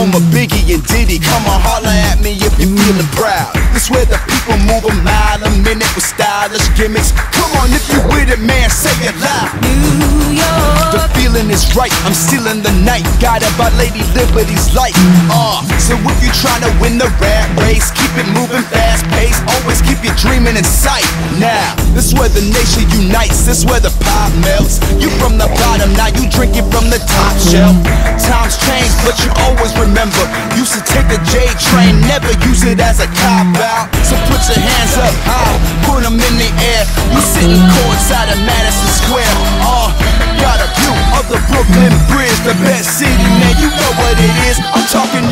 home of Biggie and Diddy. Come on, holler at me if you're feeling proud. This where the people move a mile a minute with stylish gimmicks. Come on, if you with it, man, say it loud. New York. The feeling is right, I'm stealing the night, guided by Lady Liberty's light. So if you tryna win the rat race, keep it moving fast paced, always keep your dreaming in sight. Now, this where the nation unites, this where the pop melts. You from the bottom, now you drinking from the top shelf. Times change, but you always remember, used to take the J train, never use it as a cop out. So put your hands up high, put them in the air. You sitting courtside of Madison Square. Got a view of the Brooklyn Bridge, the best city, man, you know what it is. I'm talking